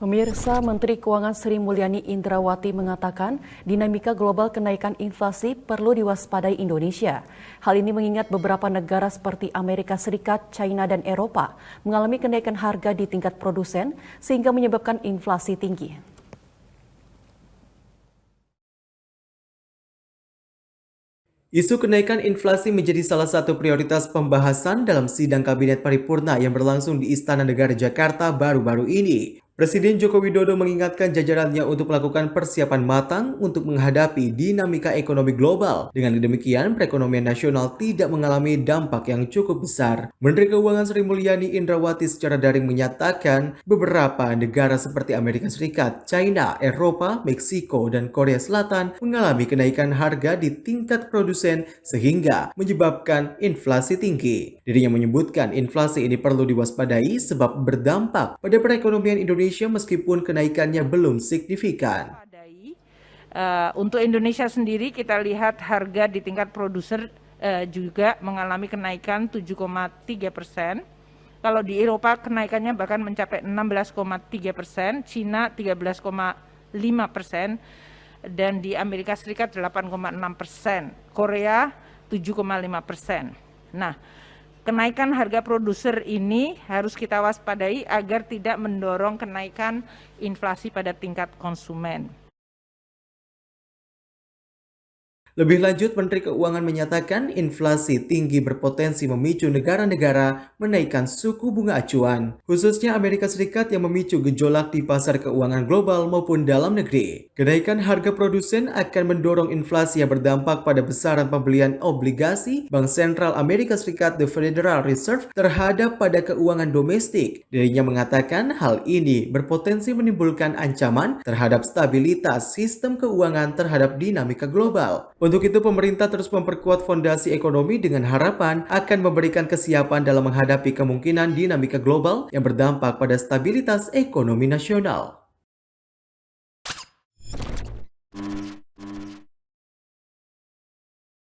Pemirsa, Menteri Keuangan Sri Mulyani Indrawati mengatakan dinamika global kenaikan inflasi perlu diwaspadai Indonesia. Hal ini mengingat beberapa negara seperti Amerika Serikat, China, dan Eropa mengalami kenaikan harga di tingkat produsen sehingga menyebabkan inflasi tinggi. Isu kenaikan inflasi menjadi salah satu prioritas pembahasan dalam sidang Kabinet Paripurna yang berlangsung di Istana Negara Jakarta baru-baru ini. Presiden Joko Widodo mengingatkan jajarannya untuk melakukan persiapan matang untuk menghadapi dinamika ekonomi global. Dengan demikian, perekonomian nasional tidak mengalami dampak yang cukup besar. Menteri Keuangan Sri Mulyani Indrawati secara daring menyatakan beberapa negara seperti Amerika Serikat, China, Eropa, Meksiko, dan Korea Selatan mengalami kenaikan harga di tingkat produsen sehingga menyebabkan inflasi tinggi. Dirinya menyebutkan inflasi ini perlu diwaspadai sebab berdampak pada perekonomian Indonesia meskipun kenaikannya belum signifikan. Untuk Indonesia sendiri kita lihat harga di tingkat produser juga mengalami kenaikan 7,3%. Kalau di Eropa kenaikannya bahkan mencapai 16,3%, Cina 13,5%, dan di Amerika Serikat 8,6%, Korea 7,5%. Nah, kenaikan harga produser ini harus kita waspadai agar tidak mendorong kenaikan inflasi pada tingkat konsumen. Lebih lanjut, Menteri Keuangan menyatakan inflasi tinggi berpotensi memicu negara-negara menaikkan suku bunga acuan, khususnya Amerika Serikat yang memicu gejolak di pasar keuangan global maupun dalam negeri. Kenaikan harga produsen akan mendorong inflasi yang berdampak pada besaran pembelian obligasi Bank Sentral Amerika Serikat The Federal Reserve terhadap pada keuangan domestik. Dirinya mengatakan hal ini berpotensi menimbulkan ancaman terhadap stabilitas sistem keuangan terhadap dinamika global. Untuk itu, pemerintah terus memperkuat fondasi ekonomi dengan harapan akan memberikan kesiapan dalam menghadapi kemungkinan dinamika global yang berdampak pada stabilitas ekonomi nasional.